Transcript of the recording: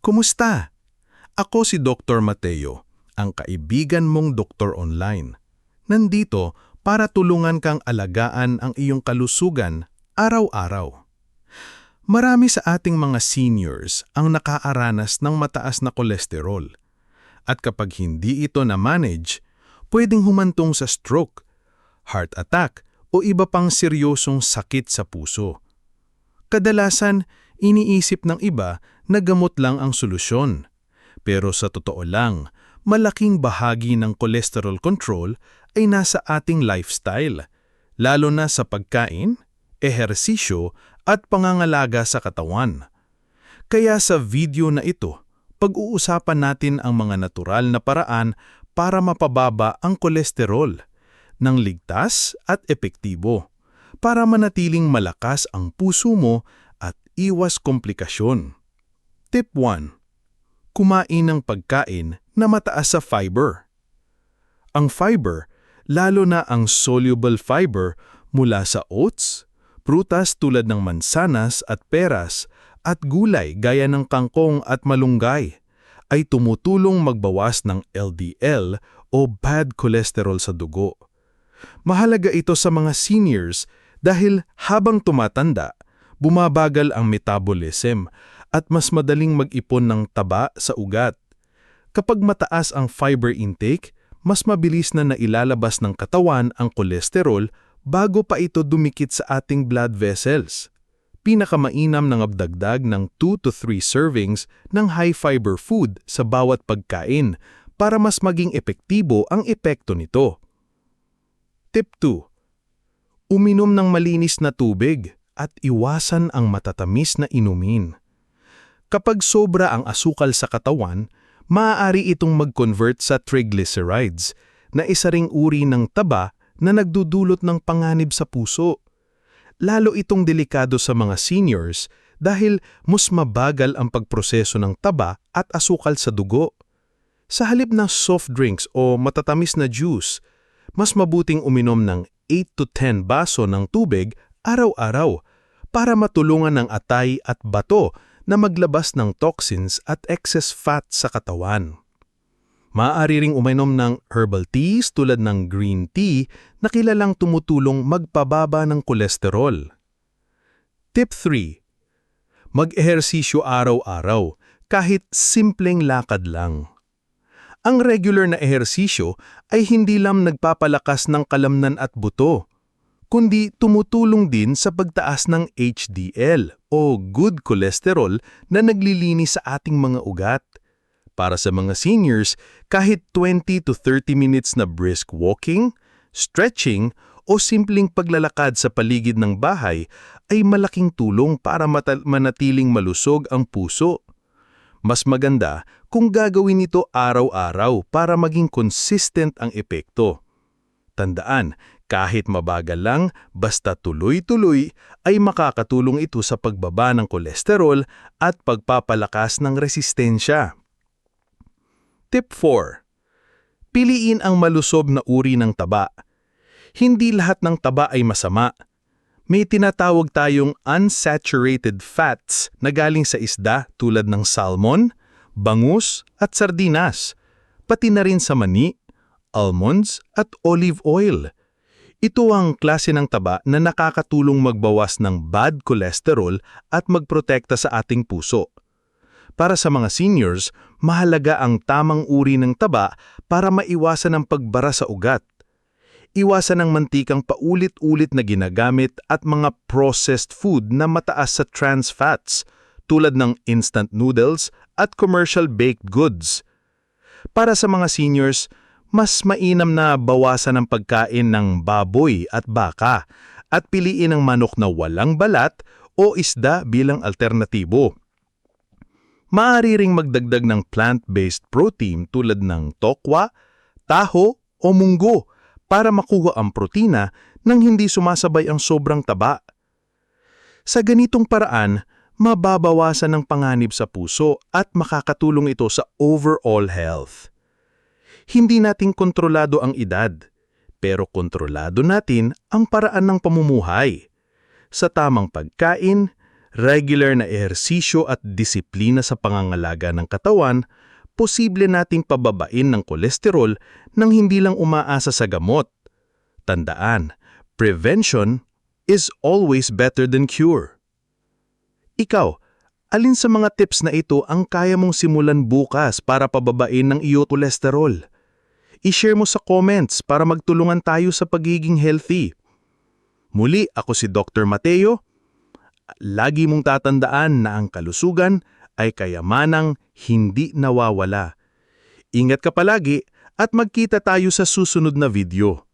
Kumusta? Ako si Dr. Mateo, ang kaibigan mong doktor online. Nandito para tulungan kang alagaan ang iyong kalusugan araw-araw. Marami sa ating mga seniors ang nakaaranas ng mataas na kolesterol. At kapag hindi ito na-manage, pwedeng humantong sa stroke, heart attack o iba pang seryosong sakit sa puso. Kadalasan, iniisip ng iba na gamot lang ang solusyon. Pero sa totoo lang, malaking bahagi ng cholesterol control ay nasa ating lifestyle, lalo na sa pagkain, ehersisyo at pangangalaga sa katawan. Kaya sa video na ito, pag-uusapan natin ang mga natural na paraan para mapababa ang kolesterol ng ligtas at epektibo, para manatiling malakas ang puso mo at iwas komplikasyon. Tip 1. Kumain ng pagkain na mataas sa fiber. Ang fiber, lalo na ang soluble fiber mula sa oats, prutas tulad ng mansanas at peras, at gulay gaya ng kangkong at malunggay, ay tumutulong magbawas ng LDL o bad cholesterol sa dugo. Mahalaga ito sa mga seniors dahil habang tumatanda, bumabagal ang metabolism at mas madaling mag-ipon ng taba sa ugat. Kapag mataas ang fiber intake, mas mabilis na nailalabas ng katawan ang kolesterol bago pa ito dumikit sa ating blood vessels. Pinakamainam na magdagdag ng 2 to 3 servings ng high-fiber food sa bawat pagkain para mas maging epektibo ang epekto nito. Tip 2. Uminom ng malinis na tubig at iwasan ang matatamis na inumin. Kapag sobra ang asukal sa katawan, maaari itong mag-convert sa triglycerides, na isa ring uri ng taba na nagdudulot ng panganib sa puso. Lalo itong delikado sa mga seniors dahil mas mabagal ang pagproseso ng taba at asukal sa dugo. Sa halip ng soft drinks o matatamis na juice, mas mabuting uminom ng 8 to 10 baso ng tubig araw-araw para matulungan ng atay at bato na maglabas ng toxins at excess fat sa katawan. Maaari ring uminom ng herbal teas tulad ng green tea na kilalang tumutulong magpababa ng kolesterol. Tip 3. Mag-ehersisyo araw-araw kahit simpleng lakad lang. Ang regular na ehersisyo ay hindi lang nagpapalakas ng kalamnan at buto, kundi tumutulong din sa pagtaas ng HDL o good cholesterol na naglilinis sa ating mga ugat. Para sa mga seniors, kahit 20 to 30 minutes na brisk walking, stretching o simpleng paglalakad sa paligid ng bahay ay malaking tulong para manatiling malusog ang puso. Mas maganda kung gagawin ito araw-araw para maging consistent ang epekto. Tandaan, kahit mabagal lang, basta tuloy-tuloy, ay makakatulong ito sa pagbaba ng kolesterol at pagpapalakas ng resistensya. Tip 4. Piliin ang malusob na uri ng taba. Hindi lahat ng taba ay masama. May tinatawag tayong unsaturated fats na galing sa isda tulad ng salmon, bangus at sardinas, pati na rin sa mani, almonds at olive oil. Ito ang klase ng taba na nakakatulong magbawas ng bad cholesterol at magprotekta sa ating puso. Para sa mga seniors, mahalaga ang tamang uri ng taba para maiwasan ang pagbara sa ugat. Iwasan ang mantikang paulit-ulit na ginagamit at mga processed food na mataas sa trans fats tulad ng instant noodles at commercial baked goods. Para sa mga seniors, mas mainam na bawasan ang pagkain ng baboy at baka at piliin ang manok na walang balat o isda bilang alternatibo. Maaari ring magdagdag ng plant-based protein tulad ng tokwa, taho o munggo para makuha ang protina nang hindi sumasabay ang sobrang taba. Sa ganitong paraan, mababawasan ang panganib sa puso at makakatulong ito sa overall health. Hindi natin kontrolado ang edad, pero kontrolado natin ang paraan ng pamumuhay. Sa tamang pagkain, regular na ehersisyo at disiplina sa pangangalaga ng katawan, posible nating pababain ng kolesterol nang hindi lang umaasa sa gamot. Tandaan, prevention is always better than cure. Ikaw, alin sa mga tips na ito ang kaya mong simulan bukas para pababain ng iyong kolesterol? I-share mo sa comments para magtulungan tayo sa pagiging healthy. Muli, ako si Dr. Mateo. Lagi mong tatandaan na ang kalusugan ay kayamanang hindi nawawala. Ingat ka palagi at magkita tayo sa susunod na video.